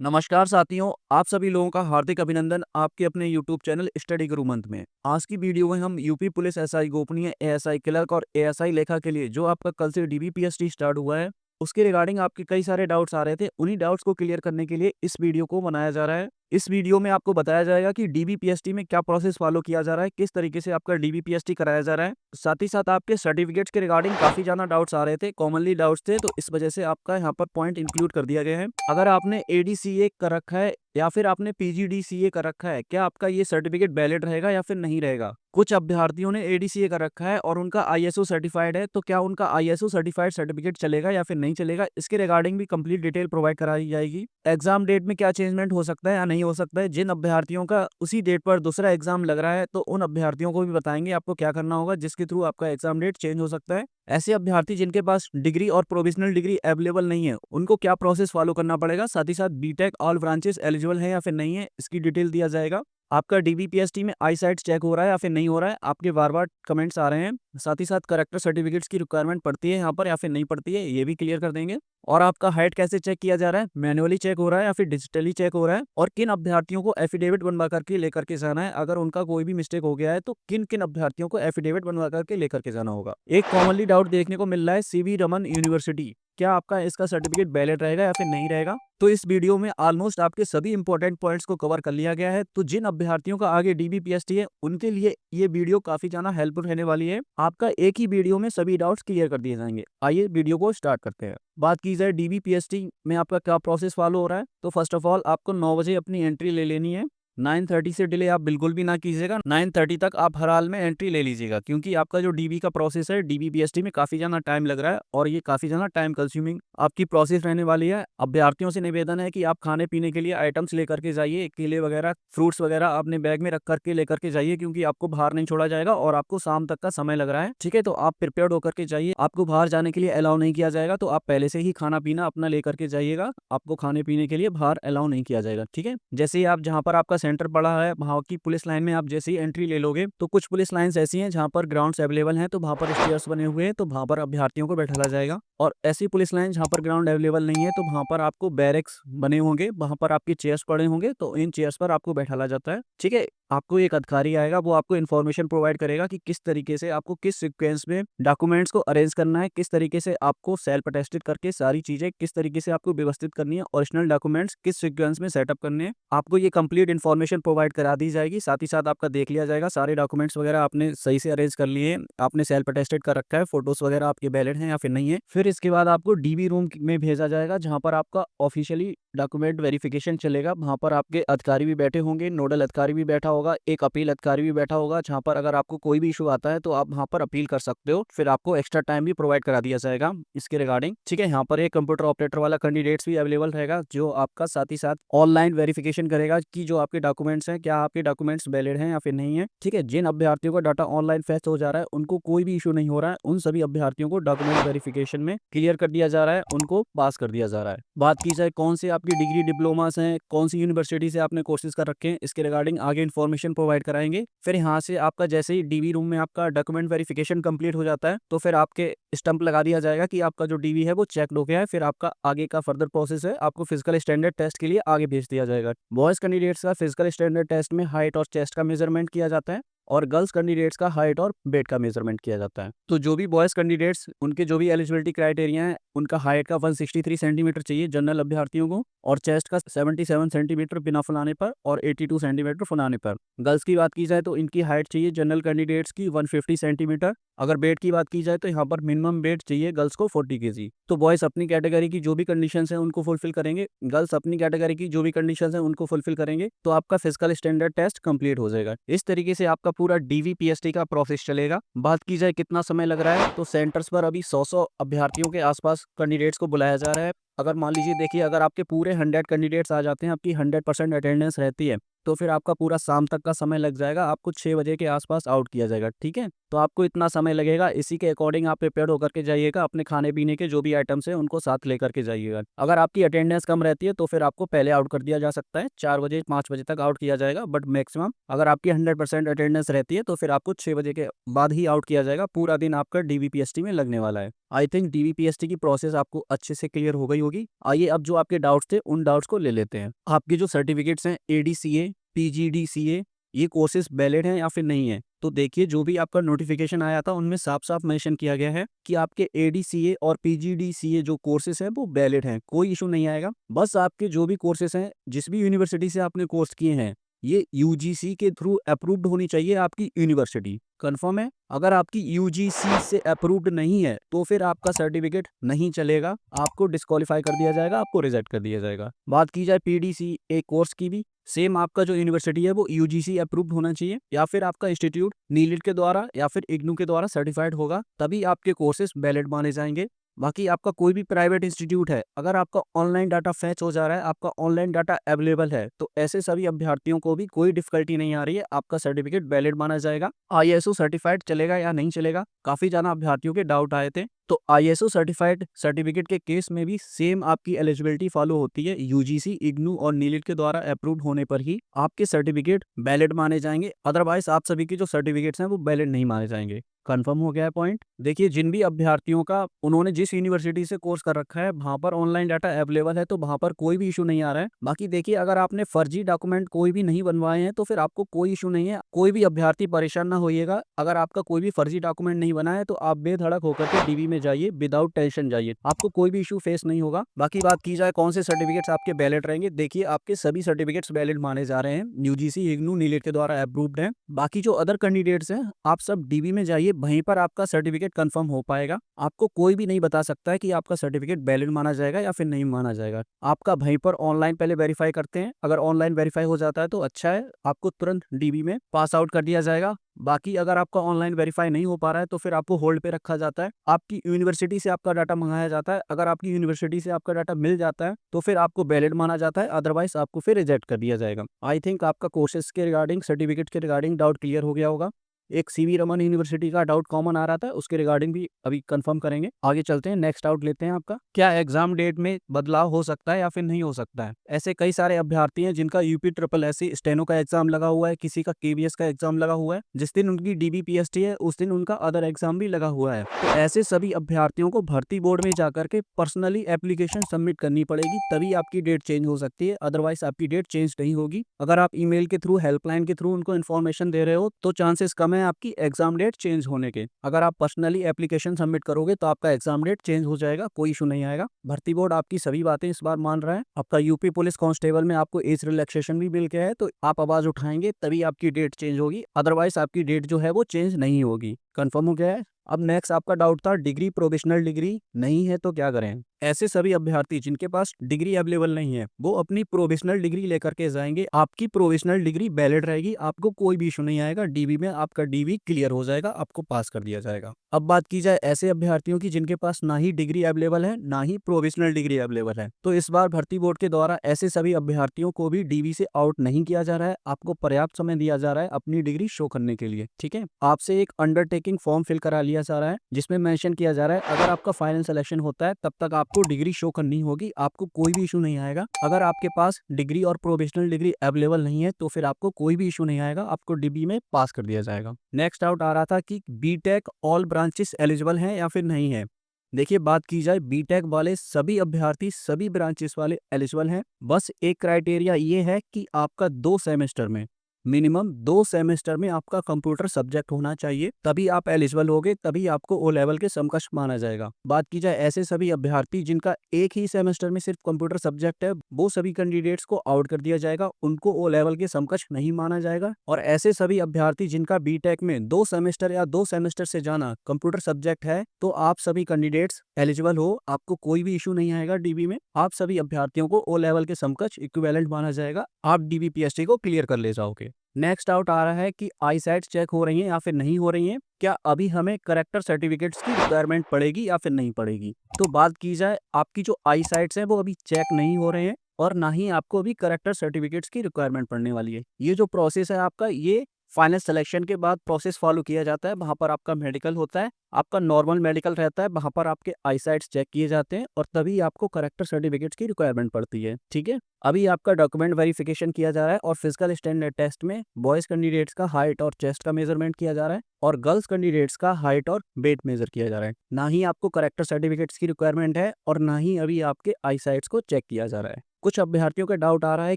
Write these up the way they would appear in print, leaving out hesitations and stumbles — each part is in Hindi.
नमस्कार साथियों, आप सभी लोगों का हार्दिक अभिनंदन आपके अपने YouTube चैनल स्टडी गुरु मंत्र में। आज की वीडियो में हम यूपी पुलिस एसआई गोपनीय, एएसआई क्लर्क और एएसआई लेखा के लिए जो आपका कल से डीबीपीएसटी स्टार्ट हुआ है, उसके रिगार्डिंग आपके कई सारे डाउट्स आ रहे थे। उन्हीं डाउट्स को क्लियर करने के लिए इस वीडियो को बनाया जा रहा है। इस वीडियो में आपको बताया जाएगा कि डीबीपीएसटी में क्या प्रोसेस फॉलो किया जा रहा है, किस तरीके से आपका डीबीपीएसटी कराया जा रहा है। साथ ही साथ आपके सर्टिफिकेट्स के रिगार्डिंग काफ़ी ज़्यादा डाउट्स आ रहे थे, कॉमनली डाउट्स थे, तो इस वजह से आपका यहाँ पर पॉइंट इंक्लूड कर दिया गया है। अगर आपने एडीसीए कर रखा है या फिर आपने पीजीडीसीए कर रखा है, क्या आपका ये सर्टिफिकेट वैलिड रहेगा या फिर नहीं रहेगा। कुछ अभ्यर्थियों ने एडीसीए कर रखा है और उनका आईएसओ सर्टिफाइड है, तो क्या उनका आईएसओ सर्टिफाइड सर्टिफिकेट चलेगा या फिर नहीं चलेगा, इसके रिगार्डिंग भी कंप्लीट डिटेल प्रोवाइड कराई जाएगी। एग्जाम डेट में क्या चेंजमेंट हो सकता है या नहीं हो सकता है, जिन अभ्यर्थियों का उसी डेट पर दूसरा एग्जाम लग रहा है, तो उन अभ्यर्थियों को भी बताएंगे आपको क्या करना होगा, जिसके थ्रू आपका एग्जाम डेट चेंज हो सकता है। ऐसे अभ्यर्थी जिनके पास डिग्री और प्रोविजनल डिग्री अवेलेबल नहीं है, उनको क्या प्रोसेस फॉलो करना पड़ेगा। साथ ही साथ बीटेक ऑल ब्रांचेस एलिजिबल है या फिर नहीं है, इसकी डिटेल दिया जाएगा। आपका डीबीपीएसटी में आई साइट चेक हो रहा है या फिर नहीं हो रहा है, आपके बार बार कमेंट्स आ रहे हैं। साथ ही साथ करेक्टर सर्टिफिकेट्स की रिक्वायरमेंट पड़ती है यहाँ पर या फिर नहीं पड़ती है, ये भी क्लियर कर देंगे। और आपका हाइट कैसे चेक किया जा रहा है, मैनुअली चेक हो रहा है या फिर डिजिटली चेक हो रहा है, और किन अभ्यर्थियों को एफिडेविट बनवा करके लेकर के जाना है। अगर उनका कोई भी मिस्टेक हो गया है तो किन किन अभ्यर्थियों को एफिडेविट बनवा करके लेकर के जाना होगा। एक कॉमनली डाउट देखने को मिल रहा है, सीवी रमन यूनिवर्सिटी, क्या आपका इसका सर्टिफिकेट वैलिड रहेगा या फिर नहीं रहेगा। तो इस वीडियो में ऑलमोस्ट आपके सभी इंपॉर्टेंट पॉइंट्स को कवर कर लिया गया है। तो जिन अभ्यर्थियों का आगे डीबीपीएसटी है, उनके लिए ये वीडियो काफी ज्यादा हेल्पफुल रहने वाली है। आपका एक ही वीडियो में सभी डाउट्स क्लियर कर दिए जाएंगे। आइए वीडियो को स्टार्ट करते हैं। बात की जाए डीबीपीएसटी में आपका क्या प्रोसेस फॉलो हो रहा है, तो फर्स्ट ऑफ ऑल आपको 9 बजे अपनी एंट्री ले लेनी है। 9:30 से डिले आप बिल्कुल भी ना कीजिएगा, 9:30 तक आप हर हाल में एंट्री ले लीजिएगा, क्योंकि आपका जो डीबी का प्रोसेस है, डीबीपीएसटी में काफी ज्यादा टाइम लग रहा है और ये काफी ज्यादा टाइम कंज्यूमिंग आपकी प्रोसेस रहने वाली है। अभ्यर्थियों से निवेदन है कि आप खाने पीने के लिए आइटम्स लेकर के जाइए, केले वगैरह, फ्रूट्स वगैरह अपने बैग में रख करके लेकर के जाइए, क्योंकि आपको बाहर नहीं छोड़ा जाएगा और आपको शाम तक का समय लग रहा है। ठीक है, तो आप प्रिपेयर्ड होकर के जाइए। आपको बाहर जाने के लिए अलाउ नहीं किया जाएगा, तो आप पहले से ही खाना पीना अपना लेकर के जाइएगा। आपको खाने पीने के लिए बाहर अलाउ नहीं किया जाएगा। ठीक है, जैसे ही आप जहाँ पर आपका सेंटर पड़ा है, वहाँ की पुलिस लाइन में आप जैसे ही एंट्री ले लोगे, तो कुछ पुलिस लाइन्स ऐसी हैं जहाँ पर ग्राउंड्स अवेलेबल हैं, तो वहाँ पर स्टेयर्स बने हुए हैं, तो वहाँ पर अभ्यर्थियों को बैठाया जाएगा। और ऐसी पुलिस लाइन जहाँ पर ग्राउंड अवेलेबल नहीं है, तो वहाँ पर आपको बैरेक्स बने होंगे, वहाँ पर आपके चेयर्स पड़े होंगे, तो इन चेयर्स पर आपको बैठाया जाता है। ठीक है, आपको एक अधिकारी आएगा, वो आपको इन्फॉर्मेशन प्रोवाइड करेगा कि किस तरीके से आपको किस सीक्वेंस में डॉक्यूमेंट्स को अरेंज करना है, किस तरीके से आपको सेल्फ अटेस्टेड करके सारी चीजें किस तरीके से आपको व्यवस्थित करनी है, ओरिजिनल डॉक्यूमेंट्स किस सीक्वेंस में सेटअप करने हैं, आपको ये कंप्लीट इन्फॉर्मेशन प्रोवाइड करा दी जाएगी। साथ ही साथ आपका देख लिया जाएगा सारे डॉक्यूमेंट्स वगैरह आपने सही से अरेंज कर लिए, आपने सेल्फ अटेस्टेड कर रखा है, फोटोज वगैरह आपके वैलिड हैं या फिर नहीं है। फिर इसके बाद आपको डीबी रूम में भेजा जाएगा, जहाँ पर आपका ऑफिशियली डॉक्यूमेंट वेरिफिकेशन चलेगा। वहाँ पर आपके अधिकारी भी बैठे होंगे, नोडल अधिकारी भी बैठा होगा, एक अपील अधिकारी भी बैठा होगा, जहाँ पर अगर आपको कोई भी इशू आता है तो आप वहाँ पर अपील कर सकते हो। फिर आपको एक्स्ट्रा टाइम भी प्रोवाइड करा दिया जाएगा इसके रिगार्डिंग। ठीक है, यहाँ पर एक कंप्यूटर ऑपरेटर वाला कैंडिडेट्स भी अवेलेबल रहेगा, जो आपका साथ ही साथ ऑनलाइन वेरिफिकेशन करेगा कि जो आपके डॉक्यूमेंट्स हैं, क्या आपके डॉक्यूमेंट्स वैलिड हैं या फिर नहीं है। ठीक है, जिन अभ्यर्थियों का डाटा ऑनलाइन फेच हो जा रहा है, उनको कोई भी इशू नहीं हो रहा है, उन सभी अभ्यर्थियों को डॉक्यूमेंट वेरिफिकेशन में क्लियर कर दिया जा रहा है, उनको पास कर दिया जा रहा है। बात की जाए कौन से आपकी डिग्री डिप्लोमास हैं, कौन सी यूनिवर्सिटी से आपने कोर्सेज कर रखे हैं, इसके रिगार्डिंग आगे इन्फॉर्मेशन प्रोवाइड कराएंगे। फिर यहाँ से आपका जैसे ही डीवी रूम में आपका डॉक्यूमेंट वेरिफिकेशन कंप्लीट हो जाता है, तो फिर आपके स्टंप लगा दिया जाएगा कि आपका जो डीवी है वो चेक हो गया है। फिर आपका आगे का फर्दर प्रोसेस है, आपको फिजिकल स्टैंडर्ड टेस्ट के लिए आगे भेज दिया जाएगा। बॉयज कैंडिडेट्स का फिजिकल स्टैंडर्ड टेस्ट में हाइट और चेस्ट का मेजरमेंट किया जाता है, और गर्ल्स कैंडिडेट्स का हाइट और वेट का मेजरमेंट किया जाता है। तो जो भी बॉयज कैंडिडेट्स, उनके जो भी एलिजिबिलिटी क्राइटेरिया है, उनका हाइट का 163 सेंटीमीटर चाहिए जनरल अभ्यर्थियों को, और चेस्ट का 77 सेंटीमीटर बिना फुलाने पर और 82 सेंटीमीटर फुलाने पर। गर्ल्स की बात की जाए तो इनकी हाइट चाहिए जनरल कैंडिडेट्स की 150 सेंटीमीटर। अगर वेट की बात की जाए तो यहाँ पर मिनिमम वेट चाहिए गर्ल्स को 40 केजी। तो बॉयज अपनी कैटेगरी की जो भी कंडीशंस हैं उनको फुलफिल करेंगे, गर्ल्स अपनी कैटेगरी की जो भी कंडीशंस हैं उनको फुलफिल करेंगे, तो आपका फिजिकल स्टैंडर्ड टेस्ट कंप्लीट हो जाएगा। इस तरीके से आपका पूरा डीवीपीएसटी का प्रोसेस चलेगा। बात की जाए कितना समय लग रहा है, तो सेंटर्स पर अभी 100 अभ्यर्थियों के आसपास कैंडिडेट्स को बुलाया जा रहा है। अगर मान लीजिए देखिए, अगर आपके पूरे 100 कैंडिडेट्स आ जाते हैं, आपकी 100% अटेंडेंस रहती है, तो फिर आपका पूरा शाम तक का समय लग जाएगा, आपको 6 बजे के आसपास आउट किया जाएगा। ठीक है, तो आपको इतना समय लगेगा, इसी के अकॉर्डिंग आप प्रिपेयर होकर के जाइएगा। अपने खाने पीने के जो भी आइटम्स हैं उनको साथ लेकर के जाइएगा। अगर आपकी अटेंडेंस कम रहती है तो फिर आपको पहले आउट कर दिया जा सकता है, 4 बजे 5 बजे तक आउट किया जाएगा, बट मैक्सिमम अगर आपकी 100% अटेंडेंस रहती है तो फिर आपको 6 बजे के बाद ही आउट किया जाएगा। पूरा दिन आपका डीबीपीएसटी में लगने वाला है। आई थिंक डीबीपीएसटी की प्रोसेस आपको अच्छे से क्लियर हो गई होगी। आइए अब जो आपके डाउट्स थे उन डाउट्स को ले लेते हैं। आपके जो सर्टिफिकेट्स हैं एडीसीए, पीजीडीसीए, ये कोर्सेज वैलिड हैं या फिर नहीं है? तो देखिए जो भी आपका नोटिफिकेशन आया था उनमें साफ-साफ मेंशन किया गया है कि आपके एडीसीए और पीजीडीसीए जो कोर्सेज हैं वो वैलिड हैं, कोई इश्यू नहीं आएगा। बस आपके जो भी कोर्सेज हैं, जिस भी यूनिवर्सिटी से आपने कोर्स किए हैं, ये यूजीसी के थ्रू अप्रूव्ड होनी चाहिए आपकी यूनिवर्सिटी। कन्फर्म है? अगर आपकी यूजीसी से अप्रूव्ड नहीं है, तो फिर आपका सर्टिफिकेट नहीं चलेगा, आपको डिस्क्वालीफाई कर दिया जाएगा, आपको रिजेक्ट कर दिया जाएगा। बात की जाए पीडीसीए कोर्स की भी, सेम आपका जो यूनिवर्सिटी है वो यूजीसी अप्रूव्ड होना चाहिए या फिर आपका इंस्टीट्यूट नीलिट के द्वारा या फिर इग्नू के द्वारा सर्टिफाइड होगा, तभी आपके कोर्सेज वैलिड माने जाएंगे। बाकी आपका कोई भी प्राइवेट इंस्टीट्यूट है, अगर आपका ऑनलाइन डाटा फैच हो जा रहा है, आपका ऑनलाइन डाटा अवेलेबल है, तो ऐसे सभी अभ्यर्थियों को भी कोई डिफिकल्टी नहीं आ रही है, आपका सर्टिफिकेट वैलिड माना जाएगा। आईएसओ सर्टिफाइड चलेगा या नहीं चलेगा, काफी ज्यादा अभ्यर्थियों के डाउट आए थे। तो आईएसओ सर्टिफाइड सर्टिफिकेट के केस में भी सेम आपकी एलिजिबिलिटी फॉलो होती है, यूजीसी, इग्नू और नीलिट के द्वारा अप्रूव्ड होने पर ही आपके सर्टिफिकेट वैलिड माने जाएंगे, अदरवाइज आप सभी के जो सर्टिफिकेट्स हैं वो वैलिड नहीं माने जाएंगे। कंफर्म हो गया है पॉइंट? देखिए जिन भी अभ्यर्थियों का उन्होंने जिस यूनिवर्सिटी से कोर्स कर रखा है वहां पर ऑनलाइन डाटा अवेलेबल है, तो वहां पर कोई भी इशू नहीं आ रहा है। बाकी देखिए अगर आपने फर्जी डॉक्यूमेंट कोई भी नहीं बनवाए हैं तो फिर आपको कोई इशू नहीं है, कोई भी अभ्यर्थी परेशान ना होइएगा। अगर आपका कोई भी फर्जी डॉक्यूमेंट नहीं बना है तो आप बेधड़क होकर के डीबी में जाइए, विदाउट टेंशन जाइए, आपको कोई भी इशू फेस नहीं होगा। बाकी बात की जाए कौन से सर्टिफिकेट्स आपके वैलिड रहेंगे, देखिए आपके सभी सर्टिफिकेट्स वैलिड माने जा रहे हैं, यूजीसी, इग्नू, नीलिट के द्वारा अप्रूव्ड हैं। बाकी जो अदर कैंडिडेट्स हैं आप सब डीबी में जाइए, वहीं पर आपका सर्टिफिकेट कंफर्म हो पाएगा। आपको कोई भी नहीं बता सकता है कि आपका सर्टिफिकेट वैलिड माना जाएगा या फिर नहीं माना जाएगा। आपका वहीं पर ऑनलाइन पहले वेरीफाई करते हैं, अगर ऑनलाइन वेरीफाई हो जाता है तो अच्छा है, आपको तुरंत डीबी में पास आउट कर दिया जाएगा। बाकी अगर आपका ऑनलाइन वेरीफाई नहीं हो पा रहा है तो फिर आपको होल्ड पे रखा जाता है, आपकी यूनिवर्सिटी से आपका डाटा मंगाया जाता है। अगर आपकी यूनिवर्सिटी से आपका डाटा मिल जाता है तो फिर आपको वैलिड माना जाता है, अदरवाइज आपको फिर रिजेक्ट कर दिया जाएगा। आई थिंक आपका कोर्सेज के रिगार्डिंग, सर्टिफिकेट के रिगार्डिंग डाउट क्लियर हो गया होगा। एक सीवी रमन यूनिवर्सिटी का डाउट कॉमन आ रहा था, उसके रिगार्डिंग भी अभी कंफर्म करेंगे। आगे चलते हैं, नेक्स्ट डाउट लेते हैं आपका, क्या एग्जाम डेट में बदलाव हो सकता है या फिर नहीं हो सकता है? ऐसे कई सारे अभ्यर्थी हैं जिनका यूपी ट्रिपल एससी स्टेनो का एग्जाम लगा हुआ है, किसी का केवीएस का एग्जाम लगा हुआ है, जिस दिन उनकी डीबीपीएसटी है उस दिन उनका अदर एग्जाम भी लगा हुआ है। तो ऐसे सभी अभ्यर्थियों को भर्ती बोर्ड में जाकर के पर्सनली एप्लीकेशन सबमिट करनी पड़ेगी, तभी आपकी डेट चेंज हो सकती है, अदरवाइज आपकी डेट चेंज नहीं होगी। अगर आप ईमेल के थ्रू, हेल्पलाइन के थ्रू उनको इन्फॉर्मेशन दे रहे हो तो चांसेस कम है आपकी एग्जाम डेट चेंज होने के। अगर आप पर्सनली एप्लीकेशन सबमिट करोगे तो आपका एग्जाम डेट चेंज हो जाएगा, कोई इशू नहीं आएगा। भर्ती बोर्ड आपकी सभी बातें इस बार मान रहा है। आपका यूपी पुलिस कांस्टेबल में आपको एज रिलैक्सेशन भी मिल गया है, तो आप आवाज उठाएंगे तभी आपकी डेट चेंज होगी, अदरवाइज आपकी डेट जो है वो चेंज नहीं होगी। कंफर्म हो गया है? अब नेक्स्ट आपका डाउट था डिग्री, प्रोविजनल डिग्री नहीं है तो क्या करें? ऐसे सभी अभ्यर्थी जिनके पास डिग्री अवेलेबल नहीं है वो अपनी प्रोविजनल डिग्री लेकर के जाएंगे, आपकी प्रोविजनल डिग्री वैलिड रहेगी, आपको कोई भी इशू नहीं आएगा, डीबी में आपका डीबी क्लियर हो जाएगा, आपको पास कर दिया जाएगा। अब बात की जाए ऐसे अभ्यर्थियों की जिनके पास ना ही डिग्री अवेलेबल है ना ही प्रोविजनल डिग्री अवेलेबल है, तो इस बार भर्ती बोर्ड के द्वारा ऐसे सभी अभ्यर्थियों को भी डीबी से आउट नहीं किया जा रहा है, आपको पर्याप्त समय दिया जा रहा है अपनी डिग्री शो करने के लिए। ठीक है, आपसे एक अंडरटेकिंग फॉर्म फिल करा लिया जा रहा है जिसमें मेंशन किया जा रहा है अगर आपका फाइनल सिलेक्शन होता है तब तक आपको डिग्री शो करनी होगी, आपको कोई भी इशू नहीं आएगा। अगर आपके पास डिग्री और प्रोविजनल डिग्री अवेलेबल नहीं है तो फिर आपको कोई भी इशू नहीं आएगा, आपको डीबी में पास कर दिया जाएगा। नेक्स्ट डाउट आ रहा था कि बीटेक ऑल ब्रांचेस एलिजिबल हैं या फिर नहीं है। देखिए बात की जाए बीटेक वाले सभी अभ्यर्थी सभी ब्रांचेस वाले एलिजिबल हैं, बस एक क्राइटेरिया ये है कि आपका 2 सेमेस्टर में, मिनिमम 2 सेमेस्टर में आपका कंप्यूटर सब्जेक्ट होना चाहिए, तभी आप एलिजिबल होगे, तभी आपको ओ लेवल के समकक्ष माना जाएगा। बात की जाए ऐसे सभी अभ्यर्थी जिनका एक ही सेमेस्टर में सिर्फ कंप्यूटर सब्जेक्ट है, वो सभी कैंडिडेट्स को आउट कर दिया जाएगा, उनको ओ लेवल के समकक्ष नहीं माना जाएगा। और ऐसे सभी अभ्यर्थी जिनका बीटेक में 2 सेमेस्टर या 2 सेमेस्टर से जाना कंप्यूटर सब्जेक्ट है, तो आप सभी कैंडिडेट्स एलिजिबल हो, आपको कोई भी इशू नहीं आएगा डीबी में, आप सभी अभ्यर्थियों को ओ लेवल के समकक्ष इक्विवेलेंट माना जाएगा, आप डीबीपीएसटी को क्लियर कर ले जाओगे। नेक्स्ट डाउट आ रहा है कि आई सेट चेक हो रही है या फिर नहीं हो रही है, क्या अभी हमें करेक्टर सर्टिफिकेट्स की रिक्वायरमेंट पड़ेगी या फिर नहीं पड़ेगी? तो बात की जाए आपकी जो आई साइट्स हैं वो अभी चेक नहीं हो रहे हैं और ना ही आपको अभी करेक्टर सर्टिफिकेट्स की रिक्वायरमेंट पड़ने वाली है। ये जो प्रोसेस है आपका ये फाइनल सिलेक्शन के बाद प्रोसेस फॉलो किया जाता है, वहाँ पर आपका मेडिकल होता है, आपका नॉर्मल मेडिकल रहता है, वहाँ पर आपके आईसाइट्स चेक किए जाते हैं और तभी आपको करेक्टर सर्टिफिकेट्स की रिक्वायरमेंट पड़ती है। ठीक है, अभी आपका डॉक्यूमेंट वेरिफिकेशन किया जा रहा है और फिजिकल स्टैंडर्ड टेस्ट में बॉयज कैंडिडेट्स का हाइट और चेस्ट का मेजरमेंट किया जा रहा है और गर्ल्स कैंडिडेट्स का हाइट और वेट मेजर किया जा रहा है। ना ही आपको करेक्टर सर्टिफिकेट्स की रिक्वायरमेंट है और ना ही अभी आपके आईसाइट्स को चेक किया जा रहा है। कुछ अभ्यर्थियों का डाउट आ रहा है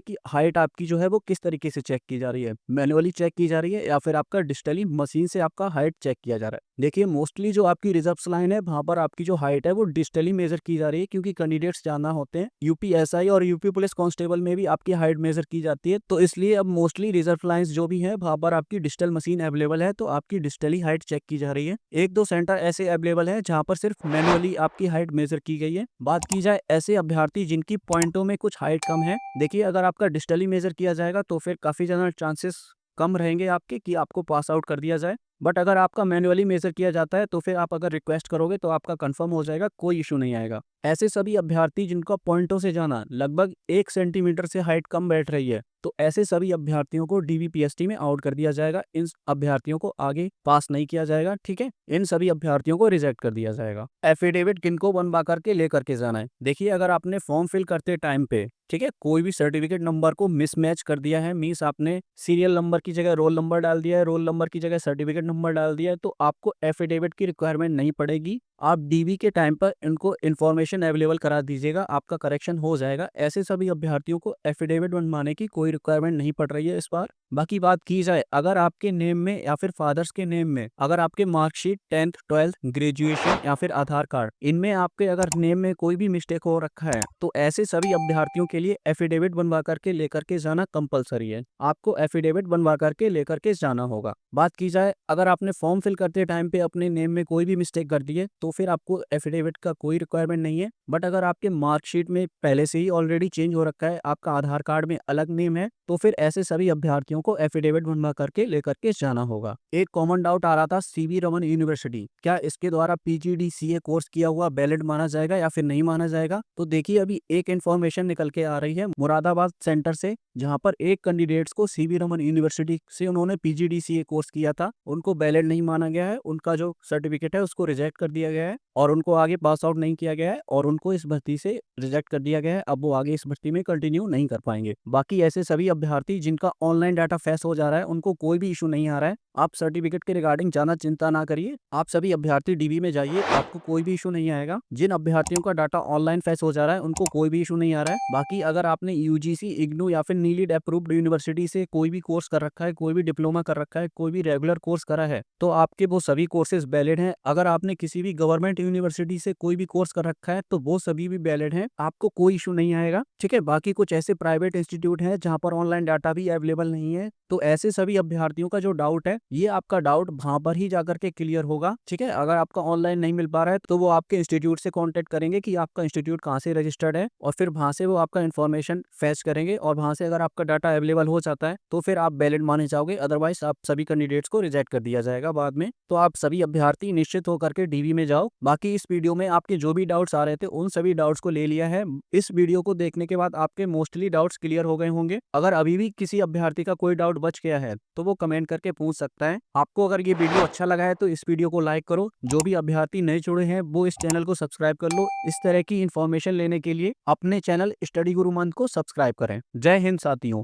कि हाइट आपकी जो है वो किस तरीके से चेक की जा रही है, मैनुअली चेक की जा रही है या फिर आपका डिजिटली मशीन से आपका हाइट चेक किया जा रहा है। देखिए, मोस्टली जो आपकी रिजर्व लाइन है वहां पर आपकी जो हाइट है वो डिजिटली मेजर की जा रही है, क्योंकि कैंडिडेट्स जाना होते हैं यूपीएसआई और यूपी पुलिस कांस्टेबल में भी आपकी हाइट मेजर की जाती है। तो इसलिए अब मोस्टली रिजर्व लाइंस जो भी है वहां पर आपकी डिजिटल मशीन अवेलेबल है, तो आपकी डिजिटली हाइट चेक की जा रही है। एक दो सेंटर ऐसे अवेलेबल है जहां पर सिर्फ मैनुअली आपकी हाइट मेजर की गई है। बात की जाए ऐसे अभ्यर्थी जिनकी पॉइंटों में कुछ हाइट कम है, देखिए अगर आपका डिजिटली मेजर किया जाएगा तो फिर काफी ज्यादा चांसेस कम रहेंगे आपके कि आपको पास आउट कर दिया जाए। बट अगर आपका मैनुअली मेजर किया जाता है तो फिर आप अगर रिक्वेस्ट करोगे तो आपका कंफर्म हो जाएगा, कोई इशू नहीं आएगा। ऐसे सभी अभ्यर्थी जिनका पॉइंटों से जाना लगभग 1 सेंटीमीटर से हाइट कम बैठ रही है, तो ऐसे सभी अभ्यर्थियों को डीवीपीएसटी में आउट कर दिया जाएगा। इन अभ्यर्थियों को आगे पास नहीं किया जाएगा। ठीक है, इन सभी अभ्यर्थियों को रिजेक्ट कर दिया जाएगा। एफिडेविट किनको बनवा करके लेकर के जाना है, देखिए अगर आपने फॉर्म फिल करते टाइम पे, ठीक है, कोई भी सर्टिफिकेट नंबर को मिसमैच कर दिया है, मीन्स आपने सीरियल नंबर की जगह रोल नंबर डाल दिया है, रोल नंबर की जगह सर्टिफिकेट नंबर डाल दिया है, तो आपको एफिडेविट की रिक्वायरमेंट नहीं पड़ेगी। आप डीवी के टाइम पर इनको इन्फॉर्मेशन अवेलेबल करा दीजिएगा, आपका करेक्शन हो जाएगा। ऐसे सभी अभ्यर्थियों को एफिडेविट बनवाने की कोई रिक्वायरमेंट नहीं पड़ रही है इस बार। बाकी बात की जाए, अगर आपके नेम में या फिर फादर्स के नेम में अगर आपके मार्कशीट 10th 12th ग्रेजुएशन या फिर आधार कार्ड, इनमें आपके अगर नेम में कोई भी मिस्टेक हो रखा है, तो ऐसे सभी अभ्यर्थियों के लिए एफिडेविट बनवा करके लेकर के जाना कंपलसरी है। आपको एफिडेविट बनवा करके लेकर के जाना होगा। बात की जाए, अगर आपने फॉर्म फिल करते टाइम पे अपने नेम में कोई भी मिस्टेक कर दी है तो फिर आपको एफिडेविट का कोई रिक्वायरमेंट नहीं है। बट अगर आपके मार्कशीट में पहले से ही ऑलरेडी चेंज हो रखा है, आपका आधार कार्ड में अलग नेम है, तो फिर ऐसे सभी अभ्यर्थियों को एफिडेविट बनवा करके लेकर के जाना होगा। एक कॉमन डाउट आ रहा था, सीवी रमन यूनिवर्सिटी, क्या इसके द्वारा पीजीडीसीए कोर्स किया हुआ वैलिड माना जाएगा या फिर नहीं माना जाएगा? तो देखिए, अभी एक इन्फॉर्मेशन निकल के आ रही है मुरादाबाद सेंटर से, जहां पर एक कैंडिडेट्स को सीवी रमन यूनिवर्सिटी से उन्होंने पीजीडीसीए कोर्स किया था, उनको वैलिड नहीं माना गया है, उनका जो सर्टिफिकेट है उसको रिजेक्ट कर दिया गया है और उनको आगे पास आउट नहीं किया गया है और उनको इस भर्ती से रिजेक्ट कर दिया गया है। अब वो आगे इस भर्ती में कंटिन्यू नहीं कर पाएंगे। बाकी ऐसे सभी अभ्यर्थी जिनका ऑनलाइन डाटा फैस हो जा रहा है, उनको कोई भी इशू नहीं आ रहा है। आप सर्टिफिकेट के रिगार्डिंग ज्यादा चिंता ना करिए, आप सभी अभ्यर्थी डीबी में जाइए, आपको कोई भी इशू नहीं आएगा। जिन अभ्यर्थियों का डाटा ऑनलाइन फैस हो जा रहा है उनको कोई भी इशू नहीं आ रहा है। बाकी अगर आपने यूजीसी, इग्नू या फिर नीलीड अप्रूव्ड यूनिवर्सिटी से कोई भी कोर्स कर रखा है, कोई भी डिप्लोमा कर रखा है, कोई भी रेगुलर कोर्स करा है, तो आपके वो सभी कोर्सेज वैलिड हैं। अगर आपने किसी भी गवर्नमेंट यूनिवर्सिटी से कोई भी कोर्स कर रखा है तो वो सभी भी वैलिड हैं, आपको कोई इशू नहीं आएगा। ठीक है, बाकी कुछ ऐसे प्राइवेट इंस्टीट्यूट हैं जहां पर ऑनलाइन डाटा भी अवेलेबल नहीं है, तो ऐसे सभी अभ्यर्थियों का जो डाउट है, ये आपका डाउट वहां पर ही जाकर के क्लियर होगा। ठीक है, अगर आपका ऑनलाइन नहीं मिल पा रहा है तो वो आपके इंस्टीट्यूट से कांटेक्ट करेंगे कि आपका इंस्टीट्यूट कहाँ से रजिस्टर्ड है और फिर वहां से वो आपका इन्फॉर्मेशन फैच करेंगे और वहां से अगर आपका डाटा अवेलेबल हो जाता है तो फिर आप वैलिड माने जाओगे, अदरवाइज आप सभी कैंडिडेट्स को रिजेक्ट कर दिया जाएगा बाद में। तो आप सभी अभ्यर्थी निश्चित होकर के डीवी में जाओ। बाकी इस वीडियो में आपके जो भी डाउट्स आ रहे थे उन सभी डाउट्स को ले लिया है। इस वीडियो को देखने के बाद आपके मोस्टली डाउट्स क्लियर हो गए होंगे। अगर अभी भी किसी अभ्यर्थी का कोई डाउट बच गया है तो वो कमेंट करके पूछ सकता है। आपको अगर ये वीडियो अच्छा लगा है तो इस वीडियो को लाइक करो। जो भी अभ्यर्थी नए जुड़े हैं वो इस चैनल को सब्सक्राइब कर लो। इस तरह की इन्फॉर्मेशन लेने के लिए अपने चैनल स्टडी गुरु मंत्र को सब्सक्राइब करें। जय हिंद साथियों।